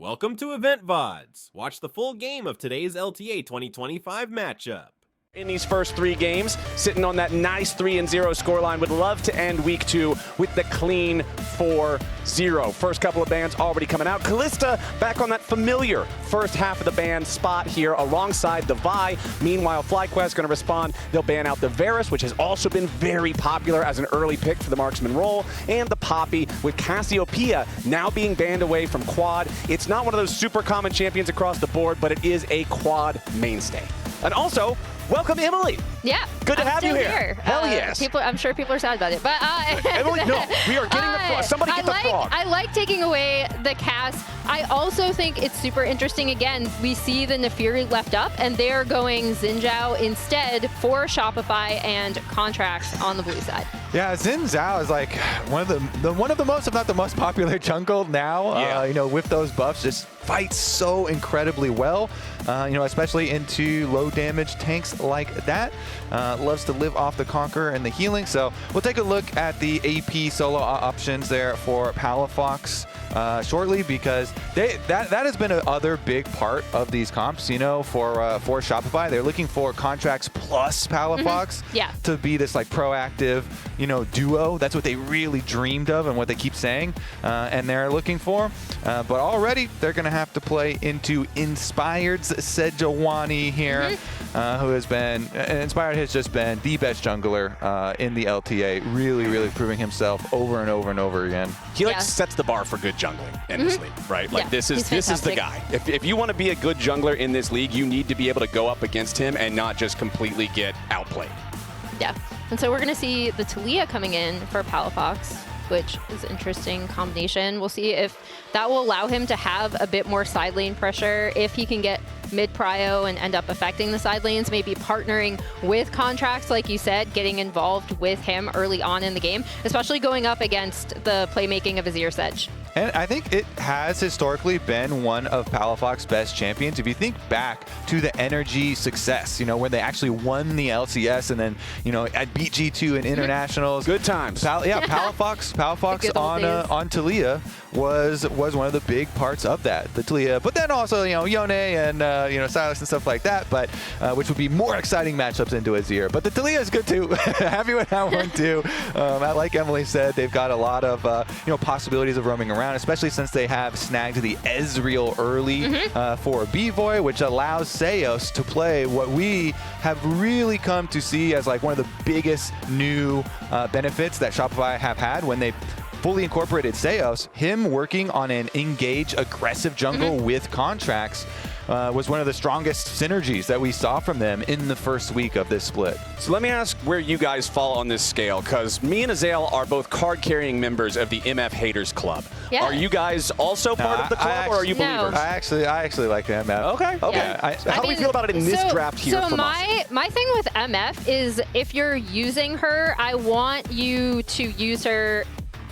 Welcome to Loleventvods. Watch the full game of today's LTA 2025 matchup. In these first 3 games, sitting on that nice 3-0 scoreline. Would love to end week 2 with the clean 4-0. First couple of bans already coming out. Callista back on that familiar first half of the ban spot here alongside the Vi. Meanwhile, FlyQuest going to respond. They'll ban out the Varus, which has also been very popular as an early pick for the marksman role, and the Poppy, with Cassiopeia now being banned away from quad. It's not one of those super common champions across the board, but it is a quad mainstay. And also, welcome, Emily. Yeah. Good to have you here. Hell yes. I'm sure people are sad about it. But Emily, no, we are getting the frog. Somebody get the frog. I like taking away the cast. I also think it's super interesting. Again, we see the Nefiri left up, and they're going Xin Zhao instead for Shopify and contracts on the blue side. Yeah, Xin Zhao is like one of the most, if not the most popular jungle now. Yeah. With those buffs, just fights so incredibly well. Especially into low damage tanks like that. Loves to live off the Conqueror and the healing. So we'll take a look at the AP solo options there for Palafox shortly, because that has been another big part of these comps. For Shopify, they're looking for contracts plus Palafox to be this like proactive, duo. That's what they really dreamed of and what they keep saying, and they're looking for. But already they're going to have to play into Inspired's Sejuani here, who has been Inspired has just been the best jungler in the LTA, really proving himself over and over and over again. He sets the bar for good jungling in this league, right? Like this is the guy. If you want to be a good jungler in this league, you need to be able to go up against him and not just completely get outplayed. Yeah, and so we're going to see the Taliyah coming in for Palafox, which is an interesting combination. We'll see if that will allow him to have a bit more side lane pressure, if he can get mid-prio and end up affecting the side lanes, maybe partnering with contracts, like you said, getting involved with him early on in the game, especially going up against the playmaking of Azir Sedge. And I think it has historically been one of Palafox's best champions. If you think back to the Energy success, when they actually won the LCS and then, at beat G2 in internationals. Good times. Palafox on Taliyah was one of the big parts of that, the Taliyah. But then also, Yone and, Silas and stuff like that, but which would be more exciting matchups into Azir. But the Taliyah is good too. Happy with that one too. Like Emily said, they've got a lot of, possibilities of roaming around, especially since they have snagged the Ezreal early for B-Boy, which allows Seos to play what we have really come to see as like one of the biggest new benefits that Shopify have had when they fully incorporated Seos. Him working on an engage aggressive jungle with contracts was one of the strongest synergies that we saw from them in the first week of this split. So let me ask where you guys fall on this scale, because me and Azael are both card-carrying members of the MF Haters Club. Yeah. Are you guys also part of the club, or are you believers? I actually like MF. Okay. Yeah. How do we feel about it in this draft here? So my thing with MF is, if you're using her, I want you to use her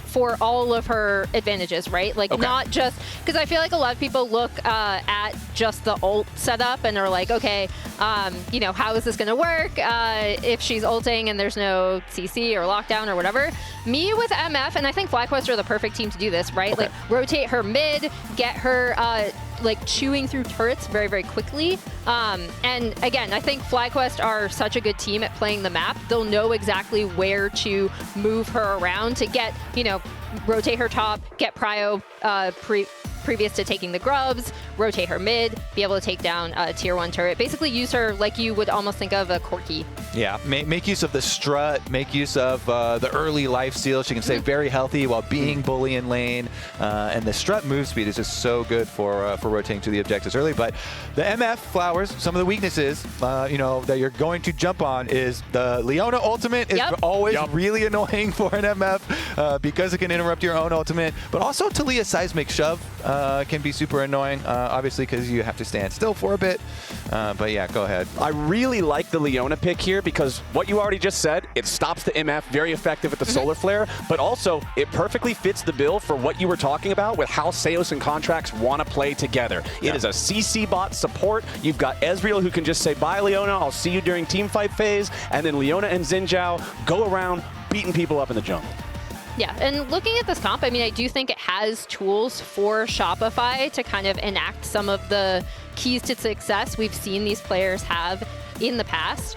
for all of her advantages, right? Like not just, because I feel like a lot of people look at just the ult setup and are like, okay, how is this going to work if she's ulting and there's no CC or lockdown or whatever? Me with MF, and I think FlyQuest are the perfect team to do this, right? Like rotate her mid, get her chewing through turrets very quickly. And again, I think FlyQuest are such a good team at playing the map. They'll know exactly where to move her around to get, rotate her top, get prio previous to taking the grubs, rotate her mid, be able to take down a tier 1 turret. Basically use her like you would almost think of a Corki. Yeah, make use of the strut, make use of the early life steal. She can stay very healthy while being bully in lane. And the strut move speed is just so good for rotating to the objectives early. But the MF flowers, some of the weaknesses, that you're going to jump on is the Leona ultimate is always really annoying for an MF because it can interrupt your own ultimate. But also Taliyah's seismic shove can be super annoying, obviously, because you have to stand still for a bit. But yeah, go ahead. I really like the Leona pick here because what you already just said, it stops the MF, very effective at the solar flare, but also it perfectly fits the bill for what you were talking about with how Seos and contracts want to play together. It is a CC bot support. You've got Ezreal who can just say, bye Leona, I'll see you during team fight phase, and then Leona and Xin Zhao go around beating people up in the jungle. Yeah, and looking at this comp, I mean, I do think it has tools for Shopify to kind of enact some of the keys to success we've seen these players have in the past.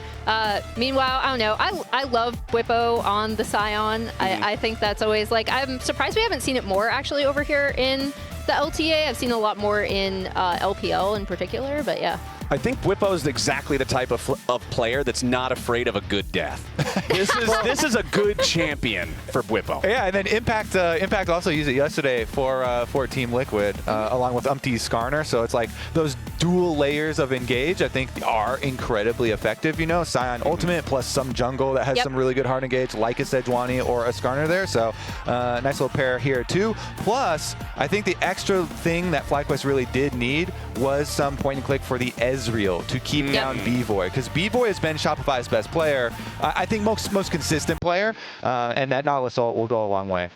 Meanwhile, I don't know, I love Bwipo on the Scion. I think that's always, like, I'm surprised we haven't seen it more actually over here in the LTA. I've seen a lot more in LPL in particular, but yeah. I think Bwipo is exactly the type of player that's not afraid of a good death. This is a good champion for Bwipo. Yeah, and then Impact also used it yesterday for Team Liquid, along with Umpty's Skarner. So it's like those dual layers of engage, I think, are incredibly effective. You know, Scion Ultimate plus some jungle that has some really good hard engage, like a Sejuani or a Skarner there. So nice little pair here too. Plus, I think the extra thing that FlyQuest really did need was some point and click for the Ezreal to keep down B-Boy, because B-Boy has been Shopify's best player. I think most consistent player, and that Nautilus will go a long way.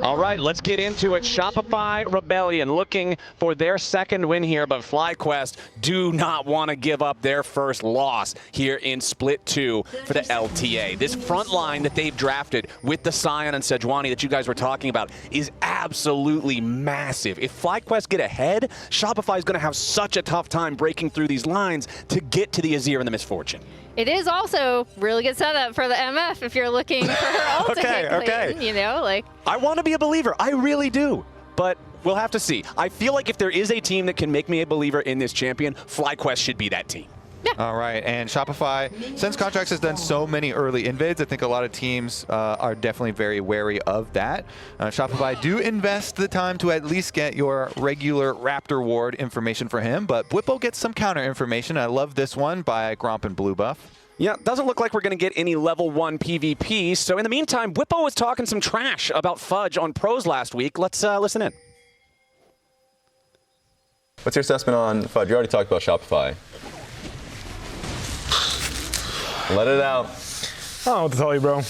All right, let's get into it. Shopify Rebellion looking for their second win here, but FlyQuest do not want to give up their first loss here in Split 2 for the LTA. This front line that they've drafted with the Scion and Sejuani that you guys were talking about is absolutely massive. If FlyQuest get ahead, Shopify is going to have such a tough time breaking through these lines to get to the Azir and the Misfortune. It is also really good setup for the MF if you're looking for her ult to hit clean, you know, like. I want to be a believer. I really do. But we'll have to see. I feel like if there is a team that can make me a believer in this champion, FlyQuest should be that team. Yeah. All right, and Shopify, since Contracts has done so many early invades, I think a lot of teams are definitely very wary of that. Shopify do invest the time to at least get your regular Raptor Ward information for him, but Bwipo gets some counter information. I love this one by Gromp and Blue Buff. Yeah, doesn't look like we're going to get any level 1 PvP. So in the meantime, Bwipo was talking some trash about Fudge on Pros last week. Let's listen in. What's your assessment on Fudge? You already talked about Shopify. Let it out. I don't know what to tell you, bro.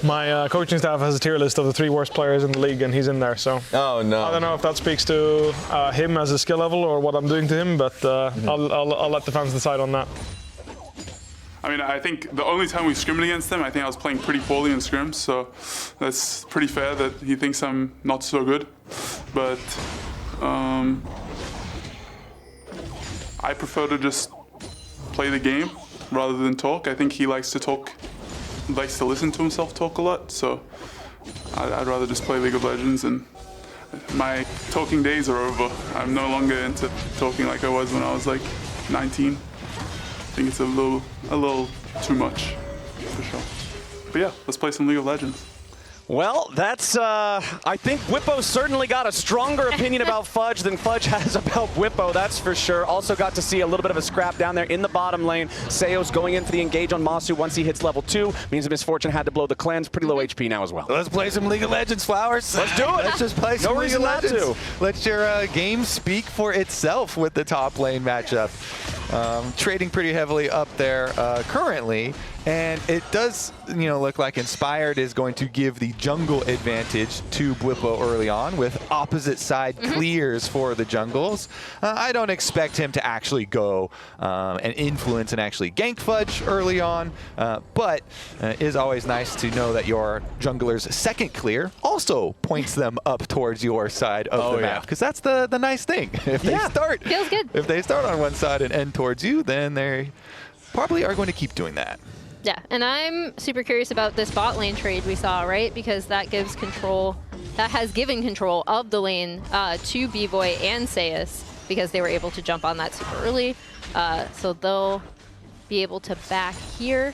My coaching staff has a tier list of the 3 worst players in the league, and he's in there. So oh no, I don't know if that speaks to him as a skill level or what I'm doing to him, but I'll let the fans decide on that. I mean, I think the only time we scrimmed against them, I think I was playing pretty poorly in scrims, so that's pretty fair that he thinks I'm not so good. But I prefer to just play the game rather than talk. I think he likes to talk, likes to listen to himself talk a lot, so I'd rather just play League of Legends, and my talking days are over. I'm no longer into talking like I was when I was like 19. I think it's a little too much, for sure. But yeah, let's play some League of Legends. Well, that's, I think Bwipo certainly got a stronger opinion about Fudge than Fudge has about Bwipo, that's for sure. Also got to see a little bit of a scrap down there in the bottom lane. Seos going in for the engage on Masu once he hits level 2. Means the Misfortune had to blow the cleanse. Pretty low HP now as well. Let's play some League of Legends, Flowers. Let's do it. Let's just play some League of Legends. Let your game speak for itself with the top lane matchup. Trading pretty heavily up there currently, and it does, look like Inspired is going to give the jungle advantage to Bwipo early on with opposite side clears for the jungles. I don't expect him to actually go and influence and actually gank Fudge early on, but it is always nice to know that your jungler's second clear also points them up towards your side of the map, because that's the nice thing. If they start, feels good. If they start on one side and end towards you, then they probably are going to keep doing that. Yeah, and I'm super curious about this bot lane trade we saw, right? Because that gives control, that has given control of the lane to B-Boy and Seus, because they were able to jump on that super early. So they'll be able to back here.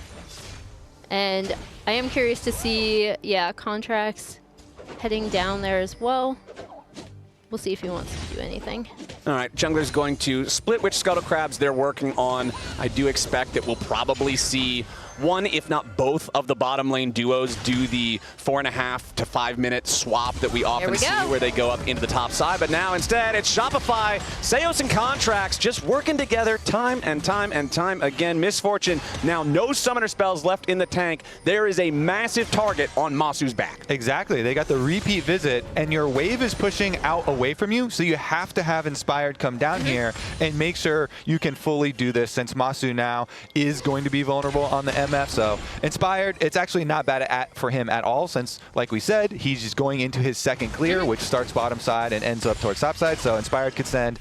And I am curious to see, Contracts heading down there as well. We'll see if he wants to do anything. All right, Jungler's going to split which Scuttle Crabs they're working on. I do expect that we'll probably see one, if not both, of the bottom lane duos do the 4.5 to 5 minute swap that we often see where they go up into the top side. But now instead, it's Shopify, Seos, and Contracts just working together time and time and time again. Misfortune, now no summoner spells left in the tank. There is a massive target on Masu's back. Exactly. They got the repeat visit, and your wave is pushing out away from you, so you have to have Inspired come down here and make sure you can fully do this, since Masu now is going to be vulnerable on the MF. So Inspired, it's actually not bad for him at all, since, like we said, he's just going into his second clear, which starts bottom side and ends up towards top side. So Inspired could send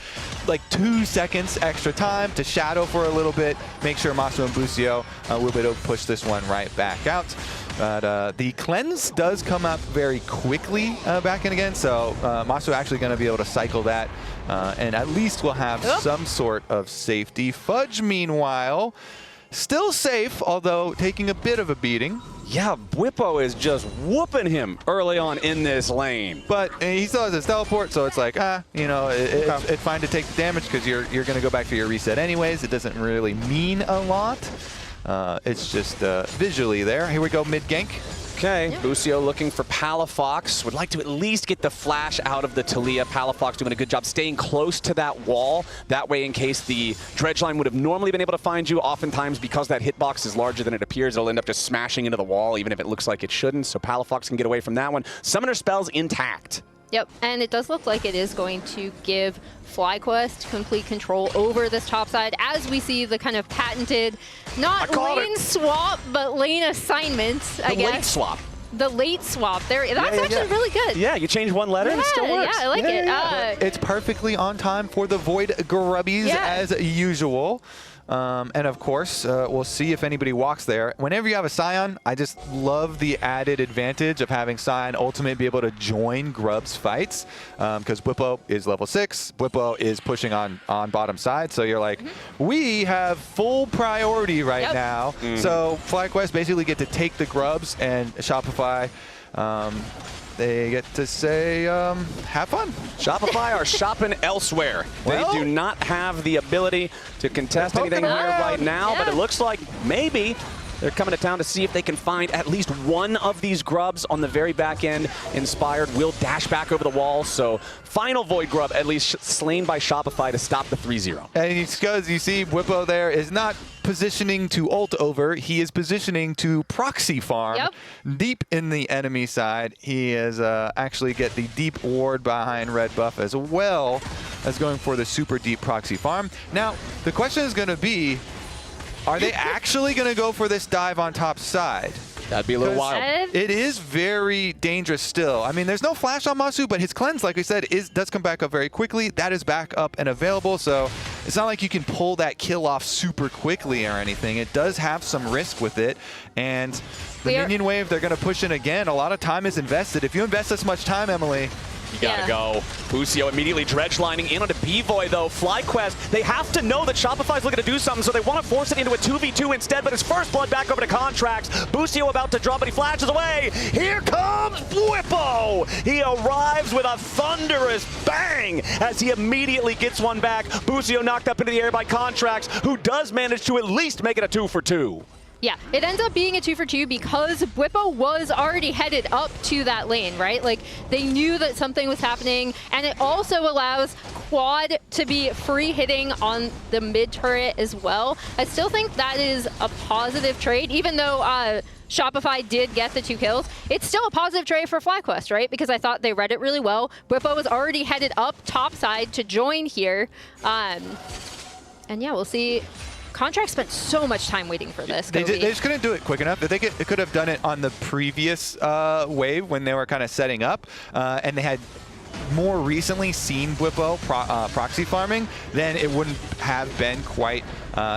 like 2 seconds extra time to shadow for a little bit, make sure Masu and Busio will be able to push this one right back out. But the cleanse does come up very quickly back in again, so Masu actually going to be able to cycle that, and at least we'll have some sort of safety. Fudge, meanwhile, still safe, although taking a bit of a beating. Yeah, Bwipo is just whooping him early on in this lane. But he still has his teleport, so it's like, you know, it's fine to take the damage because you're going to go back for your reset anyways. It doesn't really mean a lot. It's just visually there. Here we go, mid-gank. Okay, Busio looking for Palafox. Would like to at least get the flash out of the Taliyah. Palafox doing a good job staying close to that wall. That way, in case the dredge line would have normally been able to find you, oftentimes because that hitbox is larger than it appears, it'll end up just smashing into the wall, even if it looks like it shouldn't. So Palafox can get away from that one. Summoner spells intact. Yep, and it does look like it is going to give FlyQuest complete control over this top side, as we see the kind of patented, not lane swap, but lane assignment, I guess. Late swap. The late swap. That's actually really good. Yeah, you change one letter and it still works. Yeah, I like it. It's perfectly on time for the Void Grubbies as usual. And of course, we'll see if anybody walks there. Whenever you have a Scion, I just love the added advantage of having Scion Ultimate be able to join Grub's fights, because Bwipo is level 6. Bwipo is pushing on bottom side, so you're like, we have full priority right now. So FlyQuest basically get to take the Grubs, and Shopify, they get to say, have fun. Shopify are shopping elsewhere. Well, they do not have the ability to contest anything here right now, but it looks like maybe they're coming to town to see if they can find at least one of these Grubs on the very back end. Inspired will dash back over the wall, so final Void Grub at least slain by Shopify to stop the 3-0. And it's because you see Bwipo there is not positioning to ult over, he is positioning to proxy farm deep in the enemy side. He is actually get the deep ward behind red buff, as well as going for the super deep proxy farm. Now, the question is going to be, are they actually going to go for this dive on top side? That'd be a little wild. It is very dangerous still. I mean, there's no flash on Masu, but his cleanse, like we said, does come back up very quickly. That is back up and available, so it's not like you can pull that kill off super quickly or anything. It does have some risk with it, and the minion wave, they're going to push in again. A lot of time is invested. If you invest this much time, Emily, you gotta go. Busio immediately dredge lining in onto B-Void though. FlyQuest, they have to know that Shopify's looking to do something, so they want to force it into a 2v2 instead, but his first blood back over to Contracts. Busio about to drop, but he flashes away. Here comes Bwipo! He arrives with a thunderous bang as he immediately gets one back. Busio knocked up into the air by Contracts, who does manage to at least make it a 2-for-2. Yeah, it ends up being a 2-for-2 because Bwipo was already headed up to that lane, right? Like, they knew that something was happening, and it also allows Quad to be free hitting on the mid turret as well. I still think that is a positive trade, even though Shopify did get the 2 kills. It's still a positive trade for FlyQuest, right? Because I thought they read it really well. Bwipo was already headed up top side to join here. And yeah, we'll see. Contract spent so much time waiting for this. They just couldn't do it quick enough. They could have done it on the previous wave when they were kind of setting up, and they had more recently seen Bwipo proxy farming, then it wouldn't have been quite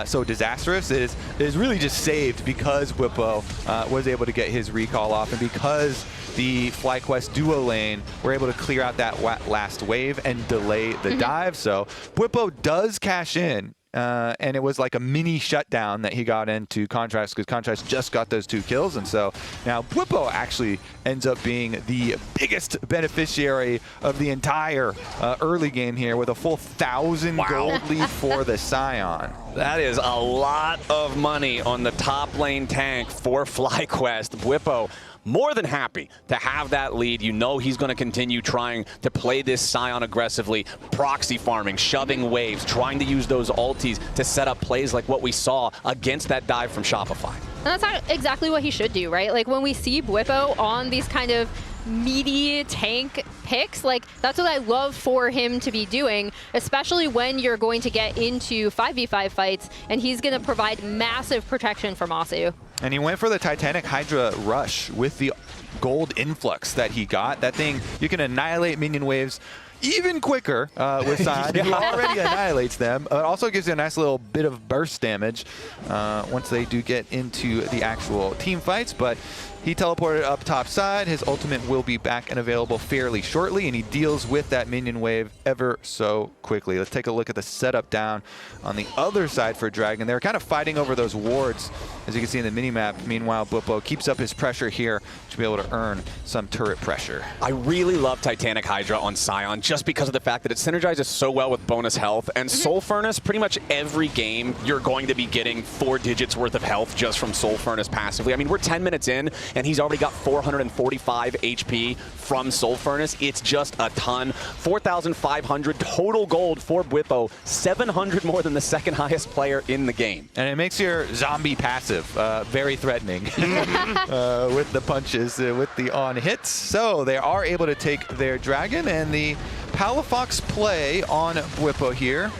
so disastrous. It is really just saved because Bwipo was able to get his recall off, and because the FlyQuest duo lane were able to clear out that last wave and delay the dive. So Bwipo does cash in and it was like a mini shutdown that he got into Contracts because Contracts just got those 2 kills. And so now Bwipo actually ends up being the biggest beneficiary of the entire early game here with a full 1,000 gold lead for the Scion. That is a lot of money on the top lane tank for FlyQuest. Bwipo more than happy to have that lead. You know he's going to continue trying to play this Scion aggressively, proxy farming, shoving waves, trying to use those ultis to set up plays like what we saw against that dive from Shopify. And that's exactly what he should do, right? Like when we see Bwipo on these kind of meaty tank picks, like that's what I love for him to be doing, especially when you're going to get into 5v5 fights and he's going to provide massive protection for Masu. And he went for the Titanic Hydra rush with the gold influx that he got. That thing, you can annihilate minion waves even quicker with Scion. He already annihilates them. It also gives you a nice little bit of burst damage once they do get into the actual team fights. But he teleported up top side. His ultimate will be back and available fairly shortly, and he deals with that minion wave ever so quickly. Let's take a look at the setup down on the other side for Dragon. They're kind of fighting over those wards, as you can see in the minimap. Meanwhile, Bwipo keeps up his pressure here to be able to earn some turret pressure. I really love Titanic Hydra on Scion just because of the fact that it synergizes so well with bonus health. And Soul Furnace, pretty much every game, you're going to be getting 4 digits worth of health just from Soul Furnace passively. I mean, we're 10 minutes in, and he's already got 445 HP from Soul Furnace. It's just a ton. 4,500 total gold for Bwipo, 700 more than the second highest player in the game. And it makes your zombie passive very threatening with the punches, with the on hits. So they are able to take their Dragon, and the Palafox play on Bwipo here.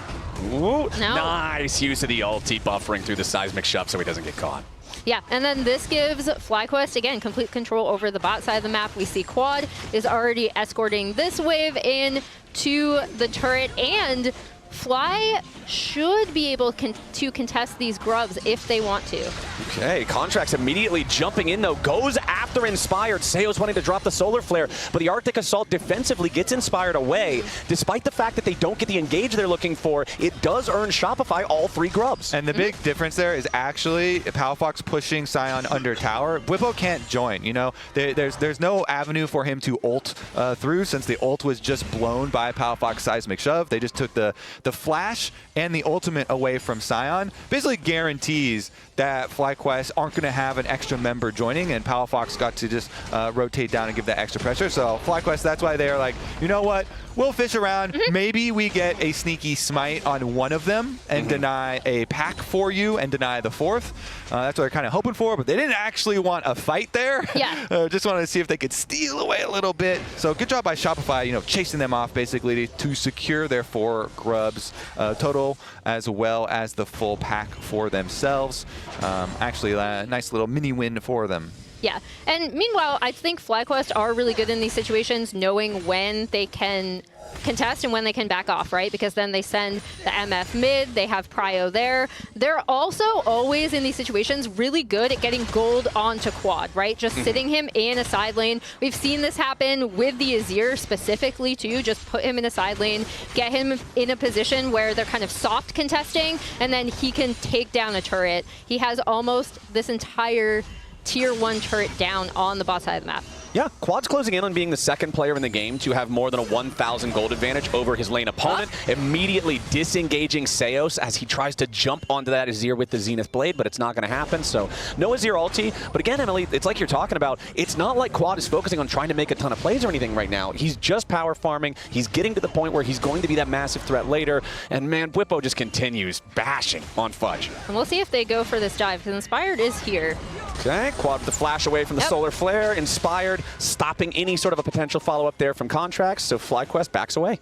Ooh, nice use of the ulti, buffering through the seismic shove so he doesn't get caught. Yeah, and then this gives FlyQuest, again, complete control over the bot side of the map. We see Quad is already escorting this wave in to the turret, and Fly should be able to contest these grubs if they want to. Okay, Contracts immediately jumping in, though, goes after Inspired. Seo's wanting to drop the Solar Flare, but the Arctic Assault defensively gets Inspired away. Despite the fact that they don't get the engage they're looking for, it does earn Shopify all 3 grubs. And the big difference there is actually Palafox pushing Scion under tower. Bwipo can't join, you know? There's no avenue for him to ult through, since the ult was just blown by Palafox Seismic Shove. They just took the flash and the ultimate away from Scion. Basically guarantees that FlyQuest aren't going to have an extra member joining, and Palafox got to just rotate down and give that extra pressure. So FlyQuest, that's why they're like, you know what? We'll fish around. Maybe we get a sneaky smite on one of them and deny a pack for you and deny the 4th. That's what they're kind of hoping for, but they didn't actually want a fight there. Yeah. Just wanted to see if they could steal away a little bit. So good job by Shopify, you know, chasing them off basically to secure their 4 grubs total, as well as the full pack for themselves. Actually, a nice little mini win for them. Yeah, and meanwhile, I think FlyQuest are really good in these situations, knowing when they can contest and when they can back off, right? Because then they send the MF mid, they have Prio there. They're also always in these situations really good at getting gold onto Quad, right? Just sitting him in a side lane. We've seen this happen with the Azir specifically too. Just put him in a side lane, get him in a position where they're kind of soft contesting, and then he can take down a turret. He has almost this entire tier 1 turret down on the bot side of the map. Yeah, Quad's closing in on being the second player in the game to have more than a 1,000 gold advantage over his lane opponent, immediately disengaging Seos as he tries to jump onto that Azir with the Zenith Blade, but it's not going to happen, so no Azir ulti. But again, Emily, it's like you're talking about, it's not like Quad is focusing on trying to make a ton of plays or anything right now. He's just power farming. He's getting to the point where he's going to be that massive threat later, and man, Bwipo just continues bashing on Fudge. And we'll see if they go for this dive, because Inspired is here. Okay, Quad with the flash away from the Solar Flare, Inspired, stopping any sort of a potential follow-up there from Contracts, so FlyQuest backs away.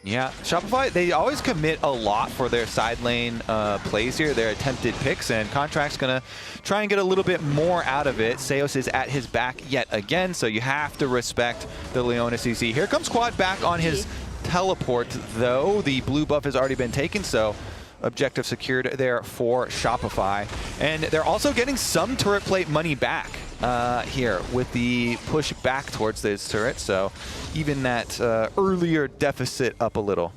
Yeah, Shopify, they always commit a lot for their side lane plays here, their attempted picks, and Contract's going to try and get a little bit more out of it. Seos is at his back yet again, so you have to respect the Leona CC. Here comes Quad back on his teleport, though. The blue buff has already been taken, so objective secured there for Shopify. And they're also getting some turret plate money back here with the push back towards this turret. So even that earlier deficit up a little.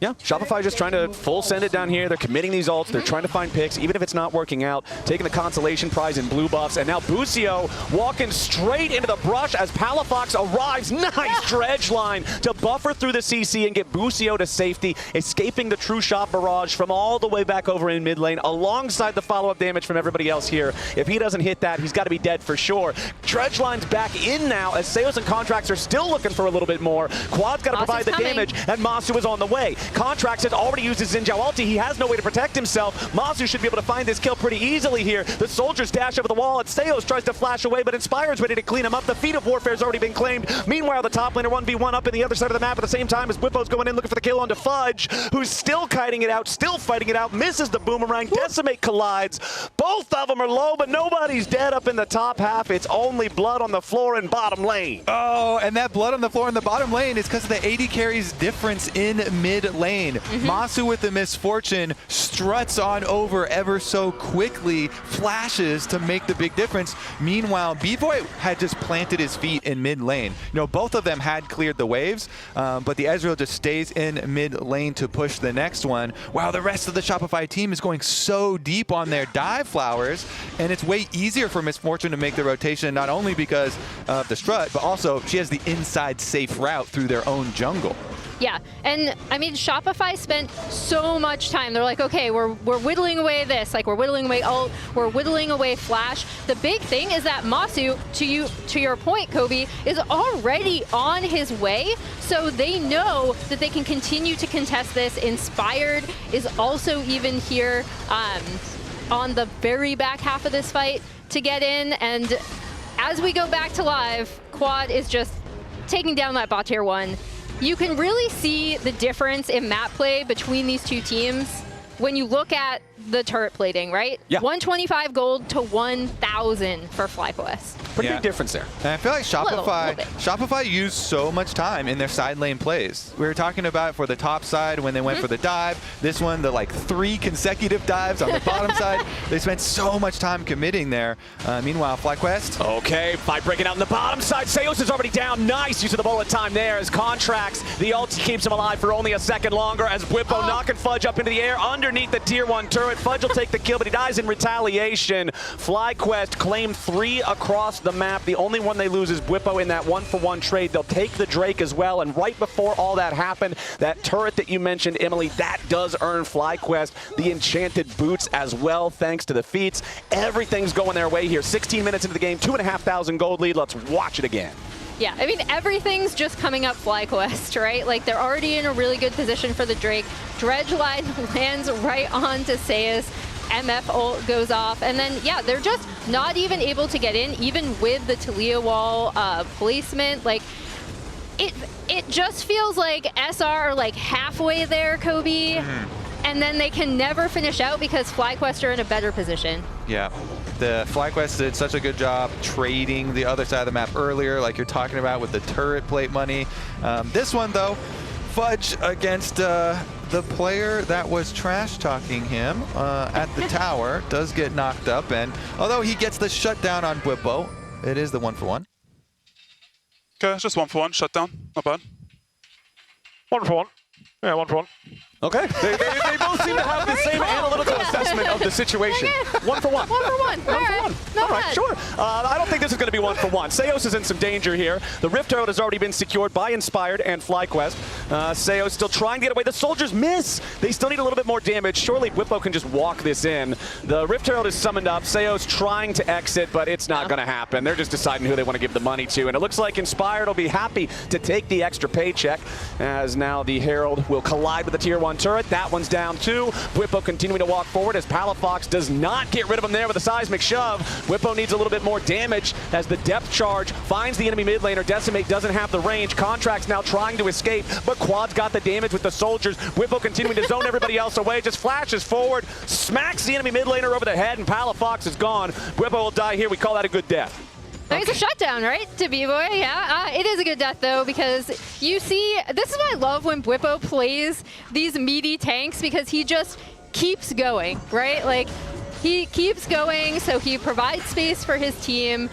Yeah, Shopify just trying to full send it down here. They're committing these ults. They're trying to find picks, even if it's not working out. Taking the consolation prize in blue buffs. And now Busio walking straight into the brush as Palafox arrives. Nice dredge line to buffer through the CC and get Busio to safety, escaping the true shot barrage from all the way back over in mid lane, alongside the follow-up damage from everybody else here. If he doesn't hit that, he's got to be dead for sure. Dredge line's back in now as Seos and Contracts are still looking for a little bit more. Quad's got to provide the damage, and Masu is on the way. Contracts has already used his Xin Zhao ulti. He has no way to protect himself. Masu should be able to find this kill pretty easily here. The soldiers dash over the wall, and Seos tries to flash away, but Inspired's ready to clean him up. The feat of warfare has already been claimed. Meanwhile, the top laner 1v1 up in the other side of the map at the same time as Whippo's going in looking for the kill onto Fudge, who's still kiting it out, still fighting it out, misses the boomerang. Decimate collides. Both of them are low, but nobody's dead up in the top half. It's only blood on the floor in bottom lane. Oh, and that blood on the floor in the bottom lane is because of the AD carry's difference in mid lane. Masu with the misfortune struts on over ever so quickly, flashes to make the big difference. Meanwhile, B-Boy had just planted his feet in mid lane. You know, both of them had cleared the waves, but the Ezreal just stays in mid lane to push the next one, while the rest of the Shopify team is going so deep on their dive flowers, and it's way easier for Misfortune to make the rotation, not only because of the strut, but also she has the inside safe route through their own jungle. Yeah, and I mean, Shopify spent so much time. They're like, okay, we're whittling away this, like we're whittling away ult, we're whittling away flash. The big thing is that Masu, to your point, Kobe, is already on his way, so they know that they can continue to contest this. Inspired is also even here on the very back half of this fight to get in, and as we go back to live, Quad is just taking down that bot tier 1. You can really see the difference in map play between these two teams when you look at the turret plating, right? Yeah. 125 gold to 1,000 for FlyQuest. Pretty big difference there. And I feel like Little bit. Shopify used so much time in their side lane plays. We were talking about for the top side when they went for the dive. This one, the like 3 consecutive dives on the bottom side. They spent so much time committing there. Meanwhile, FlyQuest. Okay, fight breaking out on the bottom side. Seos is already down. Nice use of the bullet time there as Contracts. The ult keeps him alive for only a second longer as Whippo knocking Fudge up into the air underneath the tier 1 turret. Fudge will take the kill, but he dies in retaliation. FlyQuest claimed 3 across the map. The only one they lose is Whippo in that 1-for-1 trade. They'll take the Drake as well, and right before all that happened, that turret that you mentioned, Emily, that does earn FlyQuest the enchanted boots as well, thanks to the feats. Everything's going their way here. 16 minutes into the game, 2,500 gold lead. Let's watch it again. Yeah, I mean, everything's just coming up FlyQuest, right? Like, they're already in a really good position for the Drake. Dredge line lands right onto Seus. MF ult goes off, and then, yeah, they're just not even able to get in, even with the Talia wall placement. Like, it just feels like SR are, like, halfway there, Kobe, and then they can never finish out because FlyQuest are in a better position. Yeah. The FlyQuest did such a good job trading the other side of the map earlier, like you're talking about with the turret plate money. This one, though, Fudge against the player that was trash-talking him at the tower does get knocked up, and although he gets the shutdown on Whippo, it is the 1-for-1. Okay, it's just 1-for-1 shutdown. Not bad. 1-for-1. Yeah, 1-for-1. Okay. They both seem to have the same analytical assessment of the situation. 1-for-1. 1-for-1. All right. All right, sure. I don't think this is going to be 1-for-1. Seos is in some danger here. The Rift Herald has already been secured by Inspired and FlyQuest. Seos still trying to get away. The soldiers miss. They still need a little bit more damage. Surely Whippo can just walk this in. The Rift Herald is summoned up. Seos trying to exit, but it's not going to happen. They're just deciding who they want to give the money to, and it looks like Inspired will be happy to take the extra paycheck, as now the Herald will collide with the tier 1 turret. That one's down too. Whippo continuing to walk forward as Palafox does not get rid of him there with a seismic shove. Whippo needs a little bit more damage as the depth charge finds the enemy mid laner. Decimate doesn't have the range. Contracts now trying to escape, but Quad's got the damage with the soldiers. Whippo continuing to zone everybody else away, just flashes forward, smacks the enemy mid laner over the head, and Palafox is gone. Whippo will die here. We call that a good death. It's a shutdown, right, to B-Boy? Yeah, it is a good death, though, because you see, this is why I love when Whippo plays these meaty tanks, because he just keeps going, right? Like, he keeps going, so he provides space for his team.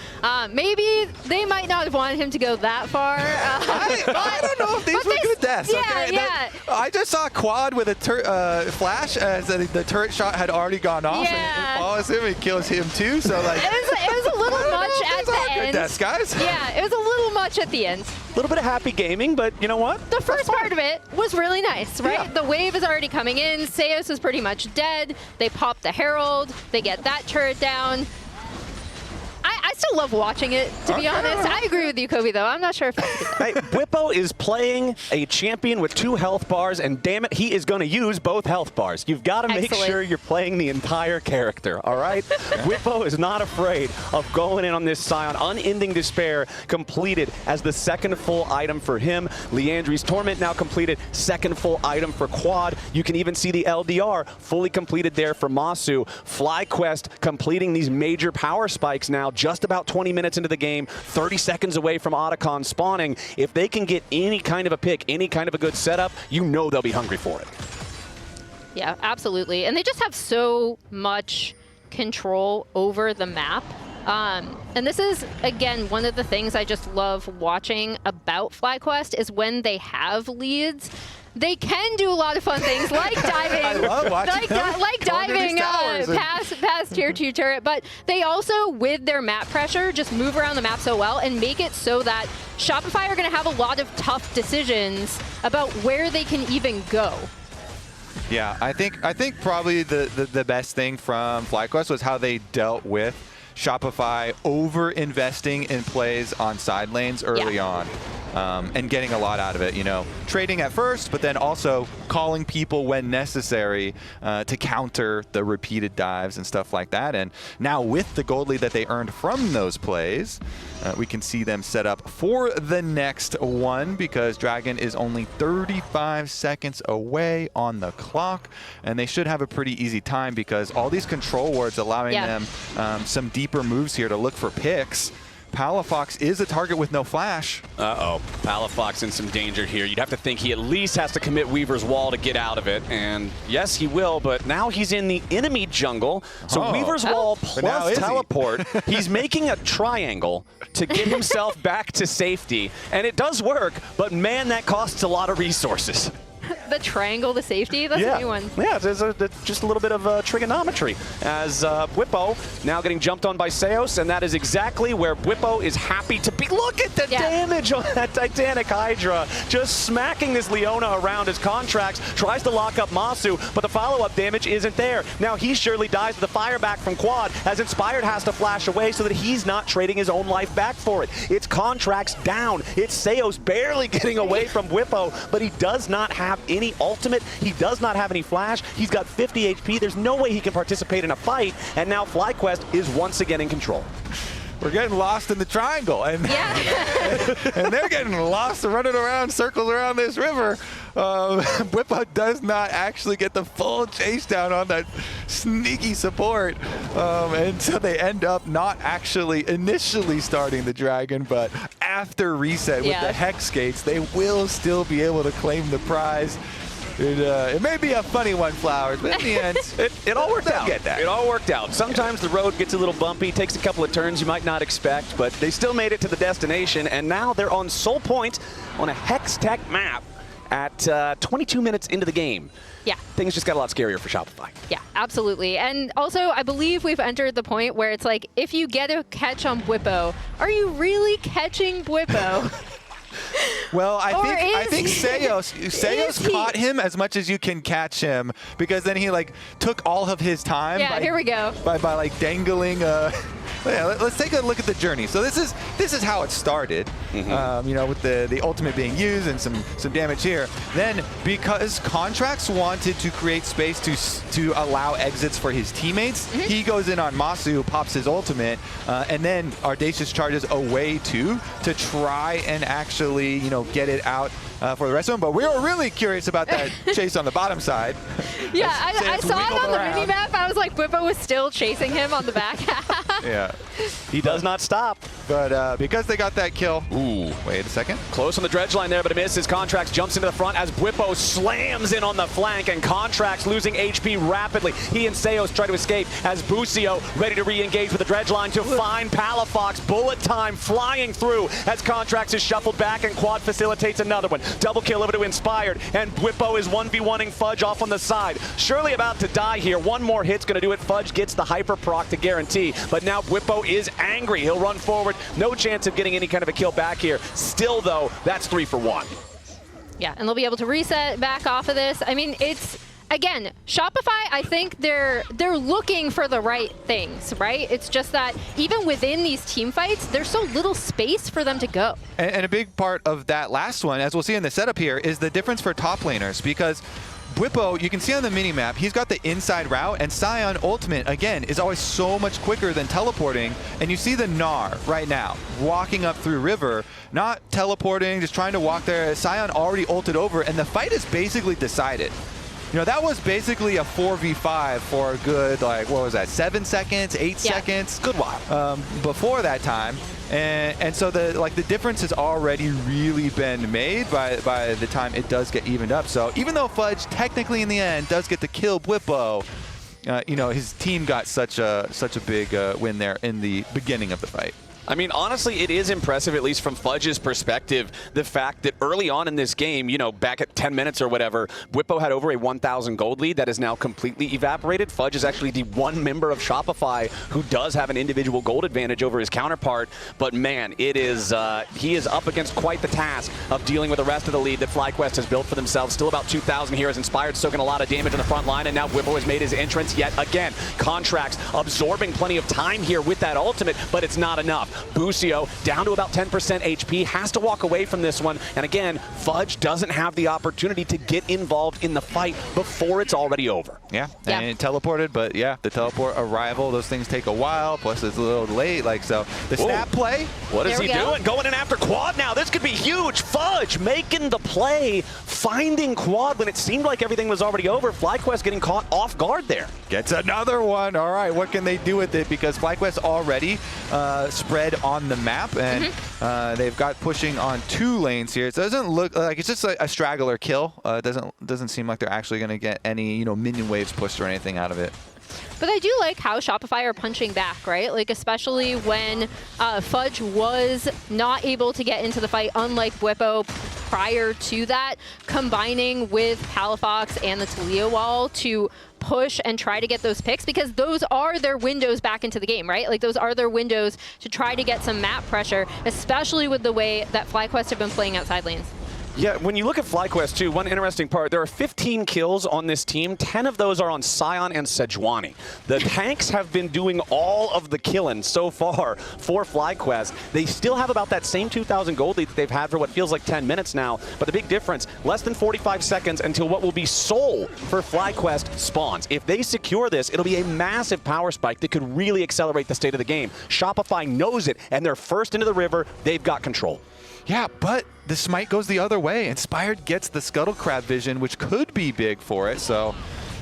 Maybe they might not have wanted him to go that far. I don't know if these were good deaths. Yeah, okay? yeah. I just saw a quad with a flash as the turret shot had already gone off, and it follows him and kills him too. So like, it was a little much at the end. Good deaths, guys. Yeah, it was a little much at the end. A little bit of happy gaming, but you know what? The first part of it was really nice, right? Yeah. The wave is already coming in. Seos is pretty much dead. They pop the Herald. They get that turret down. I still love watching it, to be honest. I agree with you, Kobe, though. I'm not sure if that's good. Hey, Bwipo is playing a champion with 2 health bars, and damn it, he is going to use both health bars. You've got to make Excellent. sure you're playing the entire character, all right? Bwipo is not afraid of going in on this Scion. Unending Despair completed as the second full item for him. Leandri's Torment now completed, second full item for Quad. You can even see the LDR fully completed there for Masu. FlyQuest completing these major power spikes now, just about 20 minutes into the game, 30 seconds away from Otacon spawning. If they can get any kind of a pick, any kind of a good setup, you know they'll be hungry for it. Yeah, absolutely. And they just have so much control over the map. And this is, again, one of the things I just love watching about FlyQuest is when they have leads, they can do a lot of fun things like diving. I love watching like diving past tier 2 turret, but they also, with their map pressure, just move around the map so well and make it so that Shopify are going to have a lot of tough decisions about where they can even go. Yeah, I think probably the best thing from FlyQuest was how they dealt with Shopify over-investing in plays on side lanes early on. And getting a lot out of it, you know, trading at first, but then also calling people when necessary to counter the repeated dives and stuff like that. And now with the gold lead that they earned from those plays, we can see them set up for the next one because Dragon is only 35 seconds away on the clock, and they should have a pretty easy time because all these control wards allowing them some deeper moves here to look for picks. Palafox is a target with no flash. Uh-oh. Palafox in some danger here. You'd have to think he at least has to commit Weaver's Wall to get out of it. And yes, he will, but now he's in the enemy jungle. So Weaver's Wall plus teleport. He's making a triangle to get himself back to safety. And it does work, but man, that costs a lot of resources. The triangle to safety? That's a new one. Yeah, there's just a little bit of trigonometry as Bwipo now getting jumped on by Seos, and that is exactly where Bwipo is happy to be. Look at the damage on that Titanic Hydra, just smacking this Leona around his contracts, tries to lock up Masu, but the follow-up damage isn't there. Now he surely dies with the fire back from Quad, as Inspired has to flash away so that he's not trading his own life back for it. It's contracts down. It's Seos barely getting away from Bwipo, but he does not have any ultimate. He does not have any flash. He's got 50 HP. There's no way he can participate in a fight. And now FlyQuest is once again in control. We're getting lost in the triangle, and and they're getting lost and running around circles around this river. Bwipo does not actually get the full chase down on that sneaky support, and so they end up not actually initially starting the Dragon, but after reset with the Hex Gates, they will still be able to claim the prize. It may be a funny one, Flowers, but in the end, it all worked out. It all worked out. Sometimes the road gets a little bumpy, takes a couple of turns you might not expect, but they still made it to the destination, and now they're on Soul Point on a Hex Tech map at 22 minutes into the game. Yeah. Things just got a lot scarier for Shopify. Yeah, absolutely. And also, I believe we've entered the point where it's like, if you get a catch on Bwipo, are you really catching Bwipo? Well, I think Seos caught him as much as you can catch him, because then he like took all of his time. Yeah, here we go. By like dangling. Let's take a look at the journey. So this is how it started. You know, with the ultimate being used and some damage here. Then because Contracts wanted to create space to allow exits for his teammates, he goes in on Masu, pops his ultimate, and then Audacious charges away to try and actually, you know, get it out for the rest of them. But we were really curious about that chase on the bottom side. Yeah, I saw it on the minimap. I was like, Bwipo was still chasing him on the back half. Yeah. He does not stop. But because they got that kill, Ooh. Wait a second. Close on the dredge line there, but it misses. Contracts jumps into the front as Bwipo slams in on the flank, and Contracts losing HP rapidly. He and Seos try to escape as Busio ready to re-engage with the dredge line to find Palafox. Bullet time flying through as Contracts is shuffled back, and Quad facilitates another one. Double kill over to Inspired, and Bwipo is 1v1ing Fudge off on the side. Surely about to die here. One more hit's going to do it. Fudge gets the hyper proc to guarantee, but now Bwipo is angry. He'll run forward. No chance of getting any kind of a kill back here. Still, though, that's 3 for 1. Yeah, and they'll be able to reset back off of this. I mean, it's, again, Shopify, I think they're looking for the right things, right? It's just that even within these team fights, there's so little space for them to go. And a big part of that last one, as we'll see in the setup here, is the difference for top laners, because Bwipo, you can see on the minimap, he's got the inside route, and Sion ultimate, again, is always so much quicker than teleporting. And you see the Gnar right now, walking up through river, not teleporting, just trying to walk there. Sion already ulted over, and the fight is basically decided. You know, that was basically a 4v5 for a good, like, what was that, 7 seconds, 8 seconds? Good while. Before that time. And so the difference has already really been made by the time it does get evened up. So even though Fudge technically in the end does get to kill Bwipo, you know, his team got such a big win there in the beginning of the fight. I mean, honestly, it is impressive, at least from Fudge's perspective, the fact that early on in this game, you know, back at 10 minutes or whatever, Bwipo had over a 1,000 gold lead that is now completely evaporated. Fudge is actually the one member of Shopify who does have an individual gold advantage over his counterpart. But man, it is he is up against quite the task of dealing with the rest of the lead that FlyQuest has built for themselves. Still about 2,000 here as Inspired soaking a lot of damage on the front line, and now Bwipo has made his entrance yet again. Contracts absorbing plenty of time here with that ultimate, but it's not enough. Busio down to about 10% HP, has to walk away from this one. And again, Fudge doesn't have the opportunity to get involved in the fight before it's already over. Yeah, and it teleported, but yeah, the teleport arrival, those things take a while, plus it's a little late, like, so. The snap play. What is he doing? Going in after Quad now. This could be huge. Fudge making the play, finding Quad when it seemed like everything was already over. FlyQuest getting caught off guard there. Gets another one. All right, what can they do with it? Because FlyQuest already spread on the map, and they've got pushing on 2 lanes here. It doesn't look like it's just a straggler kill. It doesn't seem like they're actually going to get any, you know, minion waves pushed or anything out of it. But I do like how Shopify are punching back, right? Like, especially when Fudge was not able to get into the fight, unlike Bwipo prior to that, combining with Palafox and the Taliyah wall to push and try to get those picks, because those are their windows back into the game, right? Like, those are their windows to try to get some map pressure, especially with the way that FlyQuest have been playing outside lanes. Yeah, when you look at FlyQuest, too, one interesting part, there are 15 kills on this team. 10 of those are on Sion and Sejuani. The tanks have been doing all of the killing so far for FlyQuest. They still have about that same 2,000 gold lead that they've had for what feels like 10 minutes now. But the big difference, less than 45 seconds until what will be Soul for FlyQuest spawns. If they secure this, it'll be a massive power spike that could really accelerate the state of the game. Shopify knows it, and they're first into the river. They've got control. Yeah, but the smite goes the other way. Inspired gets the Scuttle Crab vision, which could be big for it. So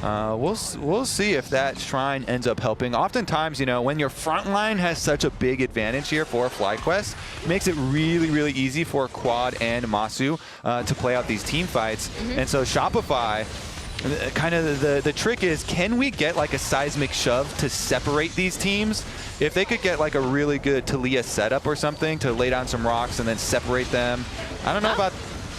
we'll see if that shrine ends up helping. Oftentimes, you know, when your front line has such a big advantage here for FlyQuest, it makes it really, really easy for Quad and Masu to play out these team fights. And so Shopify, kind of the trick is, can we get like a seismic shove to separate these teams? If they could get like a really good Taliyah setup or something to lay down some rocks and then separate them. I don't know about...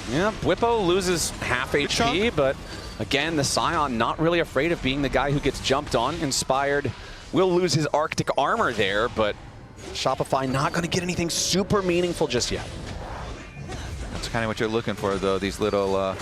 Yeah, Bwipo loses half HP, but again, the Sion not really afraid of being the guy who gets jumped on. Inspired will lose his Arctic armor there, but Shopify not going to get anything super meaningful just yet. That's kind of what you're looking for, though, these little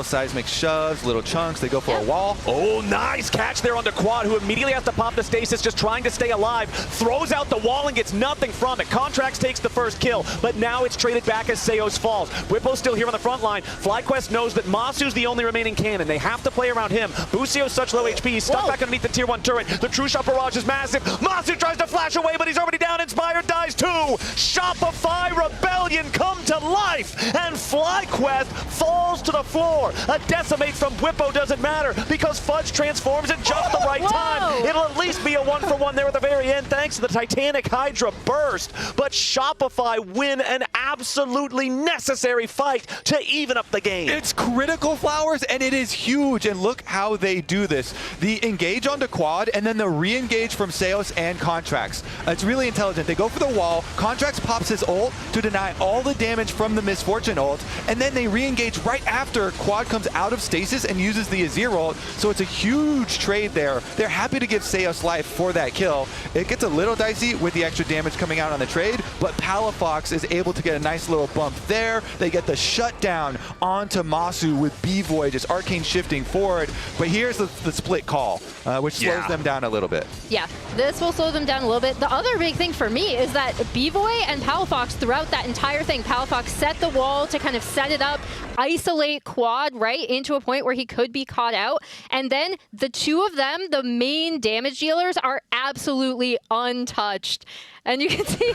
seismic shoves, little chunks. They go for a wall. Oh, nice catch there on the Quad, who immediately has to pop the stasis, just trying to stay alive. Throws out the wall and gets nothing from it. Contracts takes the first kill, but now it's traded back as Seos falls. Bwipo's still here on the front line. FlyQuest knows that Masu's the only remaining cannon. They have to play around him. Busio's such low HP. He's stuck back underneath the tier 1 turret. The True Shot barrage is massive. Masu tries to flash away, but he's already down. Inspired dies too. Shopify Rebellion come to life, and FlyQuest falls to the floor more. A decimate from Bwipo doesn't matter because Fudge transforms at just the right time. It'll at least be a 1-for-1 there at the very end thanks to the Titanic Hydra burst. But Shopify win an absolutely necessary fight to even up the game. It's critical, Flowers, and it is huge. And look how they do this. The engage onto quad and then the re-engage from Seos and Contracts. It's really intelligent. They go for the wall. Contracts pops his ult to deny all the damage from the Misfortune ult, and then they re-engage right after quad comes out of stasis and uses the Azir ult. So it's a huge trade there. They're happy to give Seos life for that kill. It gets a little dicey with the extra damage coming out on the trade, but Palafox is able to get a nice little bump there. They get the shutdown onto Masu with B-Void just arcane shifting forward. But here's the split call, which slows them down a little bit. Yeah, this will slow them down a little bit. The other big thing for me is that B-Void and Palafox throughout that entire thing, Palafox set the wall to kind of set it up, isolate quad right into a point where he could be caught out. And then the two of them, the main damage dealers, are absolutely untouched. And you can see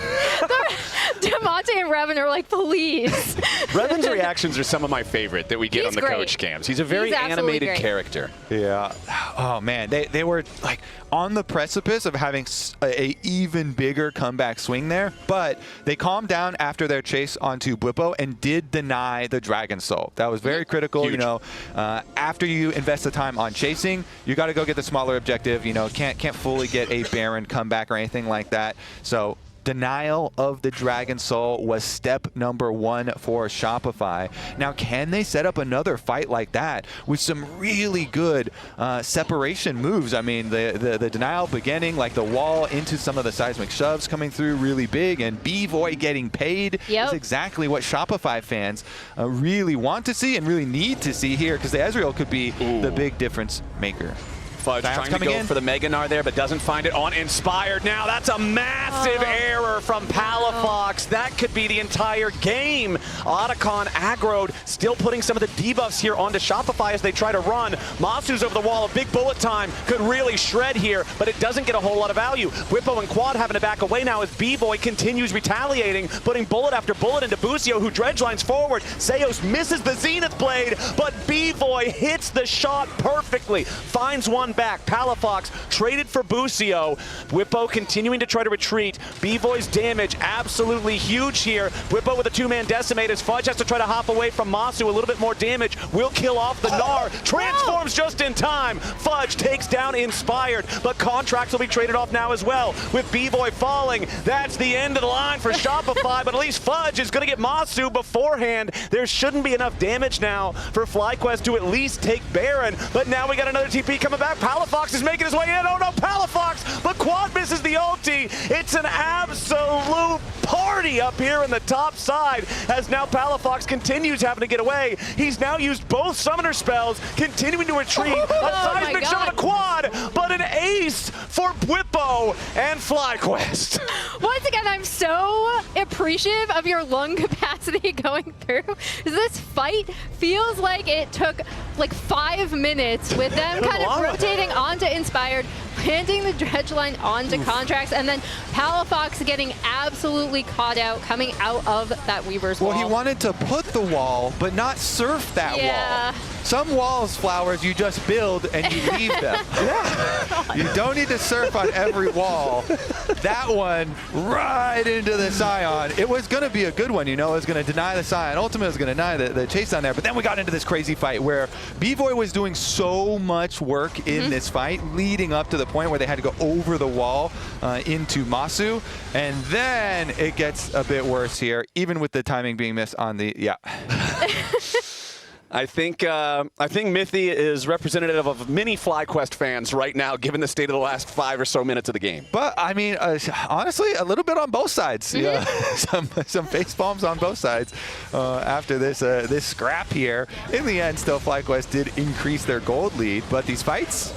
Demonte and Revan are like, please. Revan's reactions are some of my favorite that we get on the coach cams. He's a very animated character. Yeah. Oh, man. They were like on the precipice of having a even bigger comeback swing there, but they calmed down after their chase onto Bwipo and did deny the Dragon Soul. That was very critical. Huge. You know, after you invest the time on chasing, you got to go get the smaller objective. You know, can't fully get a Baron comeback or anything like that. So denial of the Dragon Soul was step number 1 for Shopify. Now, can they set up another fight like that with some really good separation moves? I mean, the denial beginning, like the wall into some of the seismic shoves coming through really big, and B-Void getting paid is exactly what Shopify fans really want to see and really need to see here, because the Ezreal could be the big difference maker. Fudge trying to go for the Mega Gnar there, but doesn't find it on Inspired. Now that's a massive error from Palafox. That could be the entire game. Otacon aggroed, still putting some of the debuffs here onto Shopify as they try to run. Masu's over the wall. A big bullet time could really shred here, but it doesn't get a whole lot of value. Bwipo and Quad having to back away now as B-Void continues retaliating, putting bullet after bullet into Busio, who dredge lines forward. Seos misses the Zenith Blade, but B-Void hits the shot perfectly. Finds one back. Palafox traded for Busio. Bwipo continuing to try to retreat. B-Void's damage absolutely huge here. Bwipo with a 2-man decimate as Fudge has to try to hop away from Masu. A little bit more damage. Will kill off the Gnar. Transforms just in time. Fudge takes down Inspired, but Contracts will be traded off now as well. With B-Void falling, that's the end of the line for Shopify, but at least Fudge is going to get Masu beforehand. There shouldn't be enough damage now for FlyQuest to at least take Baron, but now we got another TP coming back. Palafox is making his way in. Oh no, Palafox, but Quad misses the ulti. It's an absolute party up here in the top side as now Palafox continues having to get away. He's now used both summoner spells, continuing to retreat. A seismic shot on Quad, but an ace for Bwipo and FlyQuest. Once again, I'm so appreciative of your lung capacity going through. This fight feels like it took like 5 minutes with them kind of rotating onto Inspired, handing the dredge line onto Contracts, and then Palafox getting absolutely caught out coming out of that Weaver's wall. Well, he wanted to put the wall, but not surf that wall. Some walls, Flowers, you just build and you leave them. You don't need to surf on every wall. That one right into the Scion. It was going to be a good one, you know. It was going to deny the Scion. Ultimately, it was going to deny the chase down there. But then we got into this crazy fight where B-Void was doing so much work in this fight, leading up to the point where they had to go over the wall into Masu. And then it gets a bit worse here, even with the timing being missed on the, I think Mithy is representative of many FlyQuest fans right now, given the state of the last 5 or so minutes of the game. But I mean, honestly, a little bit on both sides. Yeah, some face palms on both sides after this scrap here. In the end, still FlyQuest did increase their gold lead, but these fights,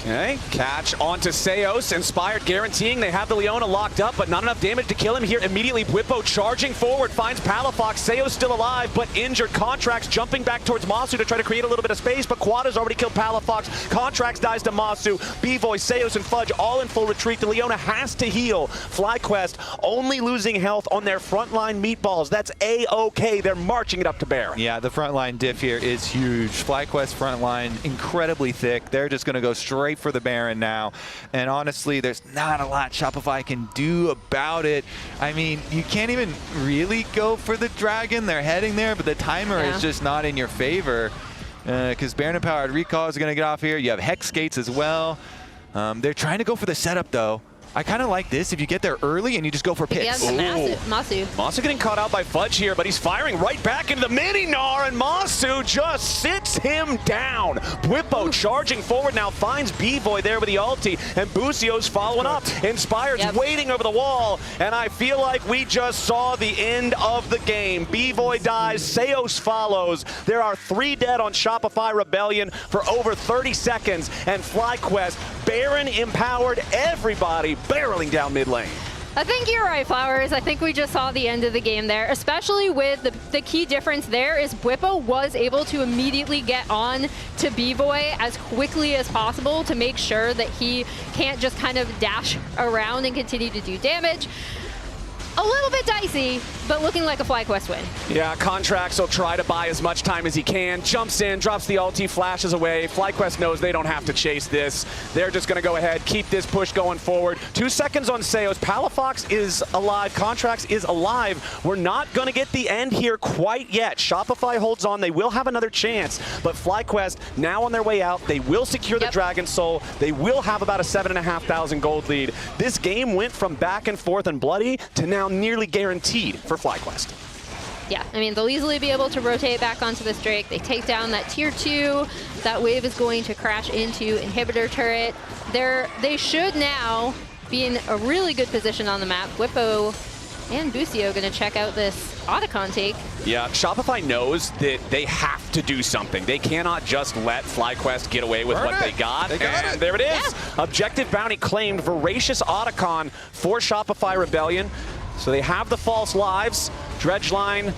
Okay, catch onto Seos, Inspired guaranteeing they have the Leona locked up, but not enough damage to kill him here. Immediately, Bwipo charging forward, finds Palafox. Seos still alive, but injured. Contracts jumping back towards Masu to try to create a little bit of space, but Quad has already killed Palafox. Contracts dies to Masu. B-Voice, Seos, and Fudge all in full retreat. The Leona has to heal. FlyQuest only losing health on their frontline meatballs. That's A-OK. They're marching it up to Baron. Yeah, the frontline diff here is huge. FlyQuest frontline incredibly thick. They're just going to go straight for the Baron now. And honestly, there's not a lot Shopify can do about it. I mean, you can't even really go for the dragon. They're heading there, but the timer is just not in your favor. Because Baron Empowered Recall is going to get off here. You have Hex Gates as well. They're trying to go for the setup, though. I kind of like this if you get there early and you just go for picks. Yeah, Masu. Masu getting caught out by Fudge here, but he's firing right back into the mini-Gnar, and Masu just sits him down. Bwipo charging forward now, finds B-Voy there with the ulti, and Busio's following up. Inspired's waiting over the wall, and I feel like we just saw the end of the game. B-Voy dies, Seos follows. There are 3 dead on Shopify Rebellion for over 30 seconds, and FlyQuest, Baron empowered everybody, barreling down mid lane. I think you're right, Flowers. I think we just saw the end of the game there, especially with the key difference there is Bwipo was able to immediately get on to B-Boy as quickly as possible to make sure that he can't just kind of dash around and continue to do damage. A little bit dicey, but looking like a FlyQuest win. Yeah, Contracts will try to buy as much time as he can. Jumps in, drops the ulti, flashes away. FlyQuest knows they don't have to chase this. They're just going to go ahead, keep this push going forward. 2 seconds on Seos. Palafox is alive. Contracts is alive. We're not going to get the end here quite yet. Shopify holds on. They will have another chance, but FlyQuest now on their way out. They will secure the Dragon Soul. They will have about a 7,500 gold lead. This game went from back and forth and bloody to now nearly guaranteed for FlyQuest. Yeah, I mean, they'll easily be able to rotate back onto this Drake. They take down that tier 2. That wave is going to crash into inhibitor turret. They should now be in a really good position on the map. Bwipo and Busio going to check out this Otacon take. Yeah, Shopify knows that they have to do something. They cannot just let FlyQuest get away with what they got. And there it is. Yeah. Objective bounty claimed. Voracious Otacon for Shopify Rebellion. So they have the false lives. Dredge line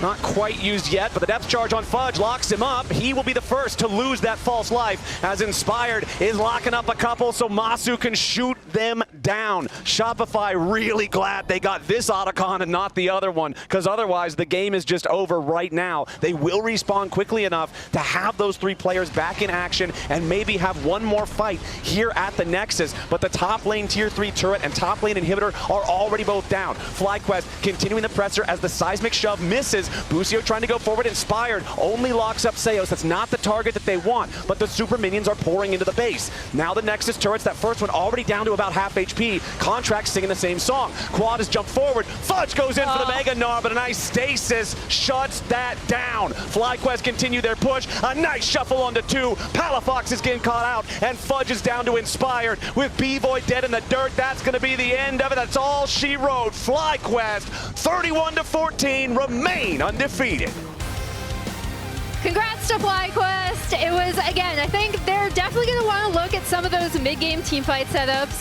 not quite used yet, but the depth charge on Fudge locks him up. He will be the first to lose that false life as Inspired is locking up a couple so Masu can shoot them down. Shopify really glad they got this Otacon and not the other one, because otherwise the game is just over right now. They will respawn quickly enough to have those 3 players back in action and maybe have one more fight here at the Nexus, but the top lane tier 3 turret and top lane inhibitor are already both down. FlyQuest continuing the pressure as the seismic shove misses. Busio trying to go forward. Inspired only locks up Seos. That's not the target that they want, but the super minions are pouring into the base. Now the Nexus turrets, that first one already down to about half HP. Contracts singing the same song. Quad has jumped forward. Fudge goes in for the Mega Gnar, but a nice stasis shuts that down. FlyQuest continue their push. A nice shuffle onto 2. Palafox is getting caught out, and Fudge is down to Inspired. With B-Void dead in the dirt, that's going to be the end of it. That's all she wrote. FlyQuest, 31-14, remain undefeated. Congrats to FlyQuest. It was, again, I think they're definitely going to want to look at some of those mid-game teamfight setups.